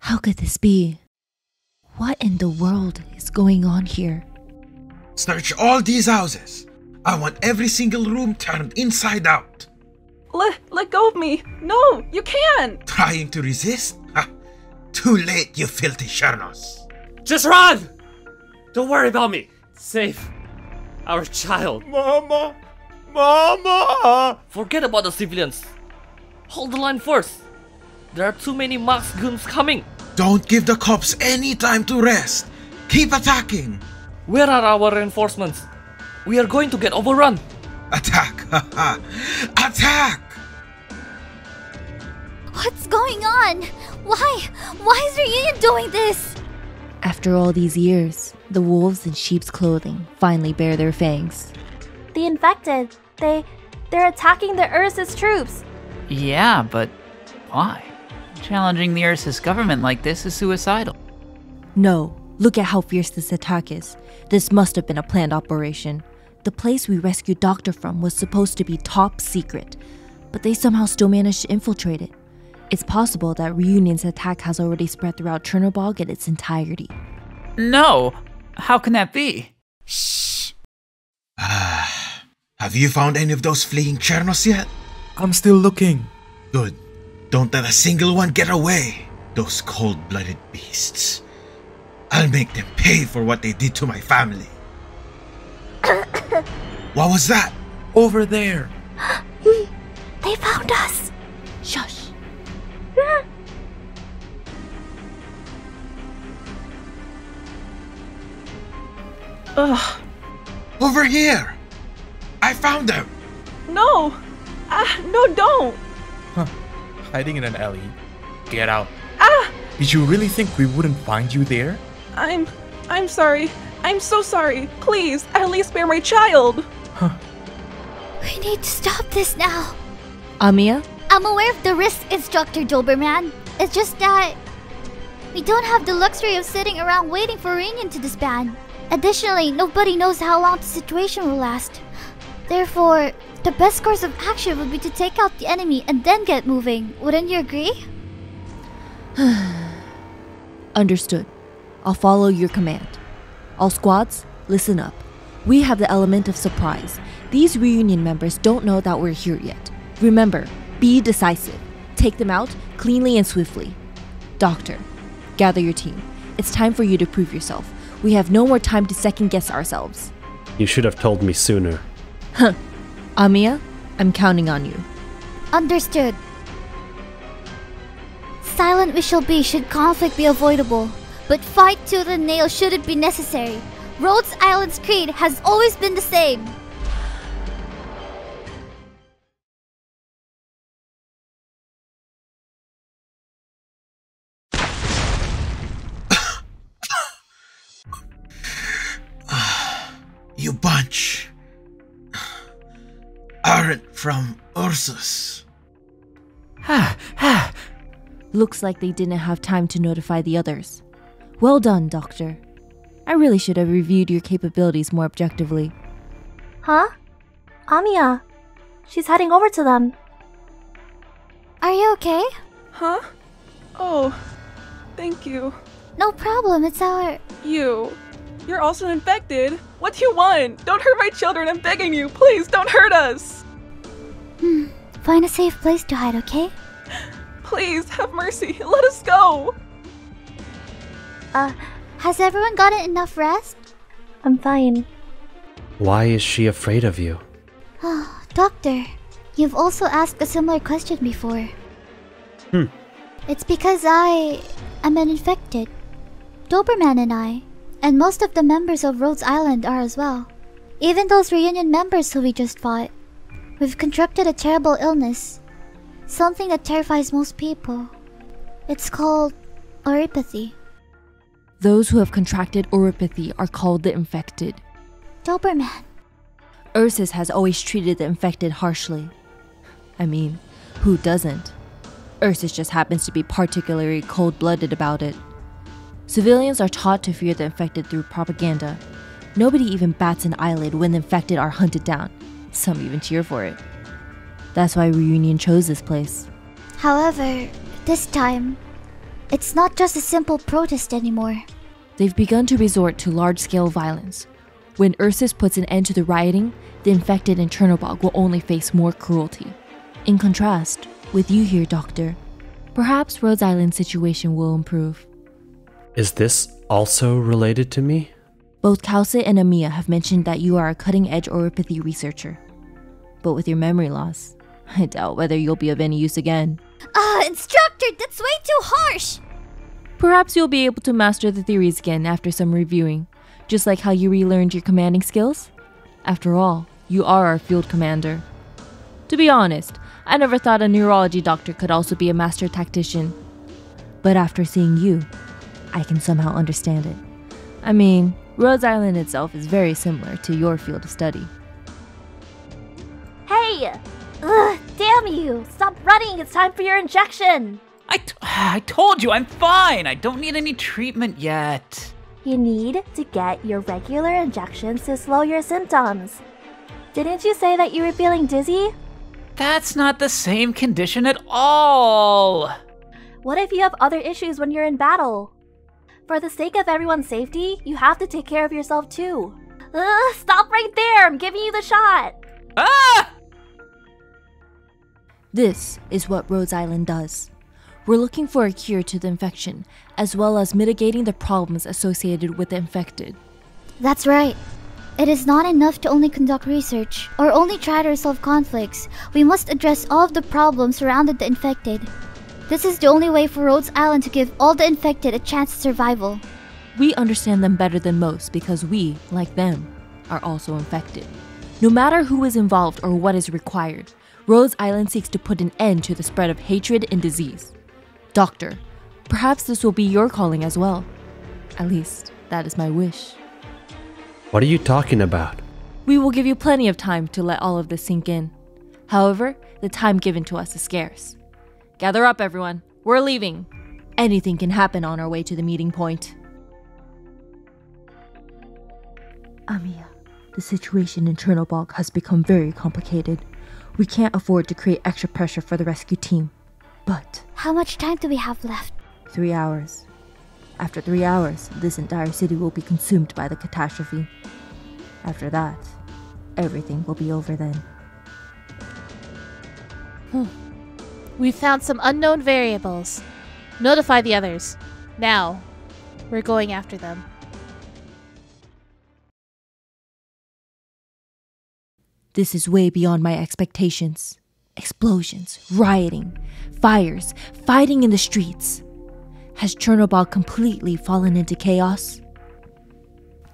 How could this be? What in the world is going on here? Search all these houses. I want every single room turned inside out. Let go of me. No, you can't. Trying to resist? Ha! Too late, you filthy Chernos. Just run! Don't worry about me. Save our child. Mama! Mama! Forget about the civilians. Hold the line first. There are too many masked goons coming. Don't give the cops any time to rest. Keep attacking. Where are our reinforcements? We are going to get overrun. Attack! Haha! Attack! What's going on? Why is Reunion doing this? After all these years, the wolves in sheep's clothing finally bare their fangs. The infected. They're attacking the Ursus troops. Yeah, but why? Challenging the Ursus government like this is suicidal. No, look at how fierce this attack is. This must have been a planned operation. The place we rescued Doctor from was supposed to be top secret, but they somehow still managed to infiltrate it. It's possible that Reunion's attack has already spread throughout Chernobog in its entirety. No! How can that be? Shh. Have you found any of those fleeing Chernos yet? I'm still looking. Good. Don't let a single one get away. Those cold-blooded beasts. I'll make them pay for what they did to my family. What was that? Over there. They found us. Shush. Ugh. Over here! I found them! No. No, don't. Huh. Hiding in an alley. Get out. Ah! Did you really think we wouldn't find you there? I'm sorry. I'm so sorry. Please, at least spare my child. Huh. We need to stop this now. Amiya? I'm aware of the risk, Instructor Doberman. It's just that we don't have the luxury of sitting around waiting for Reunion to disband. Additionally, nobody knows how long the situation will last. Therefore, the best course of action would be to take out the enemy and then get moving. Wouldn't you agree? Understood. I'll follow your command. All squads, listen up. We have the element of surprise. These Reunion members don't know that we're here yet. Remember, be decisive. Take them out cleanly and swiftly. Doctor, gather your team. It's time for you to prove yourself. We have no more time to second-guess ourselves. You should have told me sooner. Huh. Amiya, I'm counting on you. Understood. Silent we shall be should conflict be avoidable, but fight tooth and nail should it be necessary. Rhodes Island's creed has always been the same. You bunch aren't from Ursus. Looks like they didn't have time to notify the others. Well done, Doctor. I really should have reviewed your capabilities more objectively. Huh? Amiya. She's heading over to them. Are you okay? Huh? Oh, thank you. No problem, it's our... You're also infected. What do you want? Don't hurt my children, I'm begging you. Please, don't hurt us. Find a safe place to hide, okay? Please, have mercy. Let us go. Has everyone gotten enough rest? I'm fine. Why is she afraid of you? Doctor, you've also asked a similar question before. It's because I am an infected. Doberman and I, and most of the members of Rhodes Island are as well. Even those Reunion members who we just fought. We've contracted a terrible illness. Something that terrifies most people. It's called oropathy. Those who have contracted oropathy are called the infected. Doberman. Ursus has always treated the infected harshly. I mean, who doesn't? Ursus just happens to be particularly cold-blooded about it. Civilians are taught to fear the infected through propaganda. Nobody even bats an eyelid when the infected are hunted down. Some even cheer for it. That's why Reunion chose this place. However, this time, It's not just a simple protest anymore. They've begun to resort to large-scale violence. When Ursus puts an end to the rioting, the infected in Chernobog will only face more cruelty. In contrast, with you here, Doctor, perhaps Rhodes Island's situation will improve. Is this also related to me? Both Cesith and Amiya have mentioned that you are a cutting-edge oropathy researcher. But with your memory loss, I doubt whether you'll be of any use again. Instructor, that's way too harsh! Perhaps you'll be able to master the theories again after some reviewing, just like how you relearned your commanding skills. After all, you are our field commander. To be honest, I never thought a neurology doctor could also be a master tactician. But after seeing you, I can somehow understand it. I mean, Rhodes Island itself is very similar to your field of study. Hey! Ugh, damn you! Stop running! It's time for your injection! I told you I'm fine. I don't need any treatment yet. You need to get your regular injections to slow your symptoms. Didn't you say that you were feeling dizzy? That's not the same condition at all. What if you have other issues when you're in battle? For the sake of everyone's safety, you have to take care of yourself too. Ugh, stop right there! I'm giving you the shot! Ah! This is what Rhodes Island does. We're looking for a cure to the infection, as well as mitigating the problems associated with the infected. That's right. It is not enough to only conduct research, or only try to resolve conflicts. We must address all of the problems surrounding the infected. This is the only way for Rhodes Island to give all the infected a chance at survival. We understand them better than most because we, like them, are also infected. No matter who is involved or what is required, Rhodes Island seeks to put an end to the spread of hatred and disease. Doctor, perhaps this will be your calling as well. At least, that is my wish. What are you talking about? We will give you plenty of time to let all of this sink in. However, the time given to us is scarce. Gather up, everyone. We're leaving. Anything can happen on our way to the meeting point. Amiya, the situation in Chernobog has become very complicated. We can't afford to create extra pressure for the rescue team. But How much time do we have left? 3 hours. After 3 hours, this entire city will be consumed by the catastrophe. After that, everything will be over then. We found some unknown variables. Notify the others. Now, we're going after them. This is way beyond my expectations. Explosions, rioting, fires, fighting in the streets. Has Chernobog completely fallen into chaos?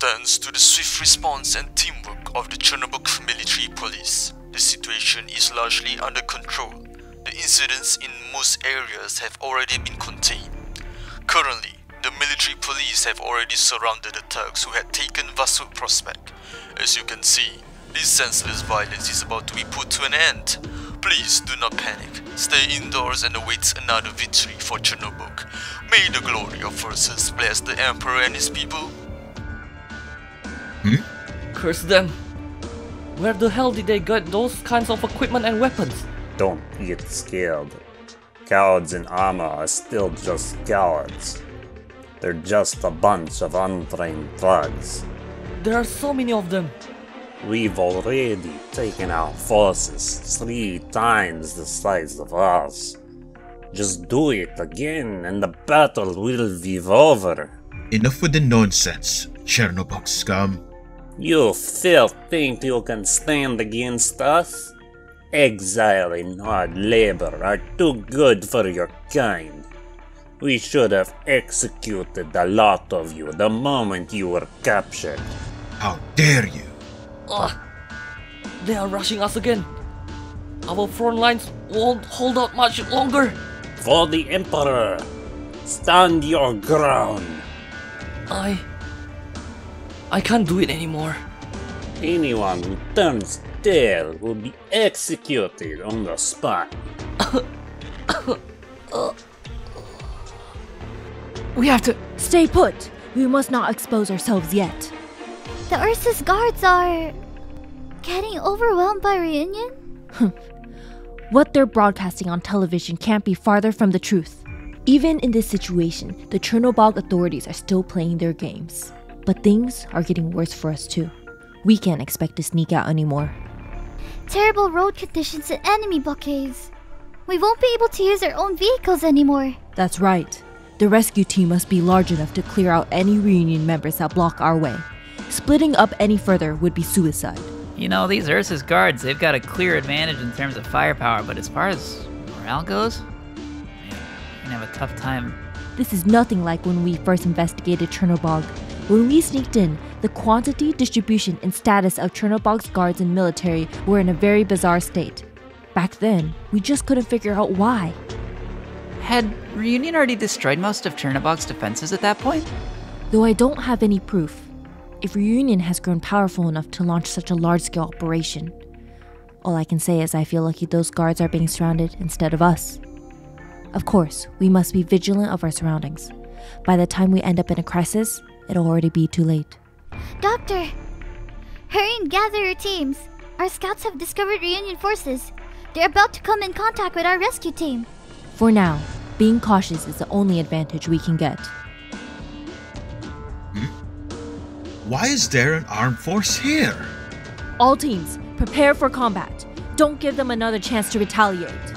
Thanks to the swift response and teamwork of the Chernobog military police, the situation is largely under control. The incidents in most areas have already been contained. Currently, the military police have already surrounded the thugs who had taken Vassut Prospect. As you can see, this senseless violence is about to be put to an end. Please do not panic. Stay indoors and await another victory for Chernobog. May the glory of Ursus bless the Emperor and his people. Curse them. Where the hell did they get those kinds of equipment and weapons? Don't get scared. Cowards in armor are still just cowards. They're just a bunch of untrained thugs. There are so many of them. We've already taken our forces 3 times the size of ours. Just do it again and the battle will be over. Enough with the nonsense, Chernobog scum. You still think you can stand against us? Exile and hard labor are too good for your kind. We should have executed a lot of you the moment you were captured. How dare you! Ugh. They are rushing us again. Our front lines won't hold out much longer. For the Emperor, stand your ground. I can't do it anymore. Anyone who turns tail will be executed on the spot. We have to stay put. We must not expose ourselves yet. The Ursus guards are getting overwhelmed by reunion? What they're broadcasting on television can't be farther from the truth. Even in this situation, the Chernobog authorities are still playing their games. But things are getting worse for us too. We can't expect to sneak out anymore. Terrible road conditions and enemy blockades. We won't be able to use our own vehicles anymore. That's right. The rescue team must be large enough to clear out any reunion members that block our way. Splitting up any further would be suicide. You know, these Ursus guards, they've got a clear advantage in terms of firepower, but as far as morale goes, man, we're gonna have a tough time. This is nothing like when we first investigated Chernobog. When we sneaked in, the quantity, distribution, and status of Chernobog's guards and military were in a very bizarre state. Back then, we just couldn't figure out why. Had Reunion already destroyed most of Chernobog's defenses at that point? Though I don't have any proof. If Reunion has grown powerful enough to launch such a large-scale operation, all I can say is I feel lucky those guards are being surrounded instead of us. Of course, we must be vigilant of our surroundings. By the time we end up in a crisis, it'll already be too late. Doctor! Hurry and gather your teams. Our scouts have discovered Reunion forces. They're about to come in contact with our rescue team. For now, being cautious is the only advantage we can get. Why is there an armed force here? All teams, prepare for combat. Don't give them another chance to retaliate.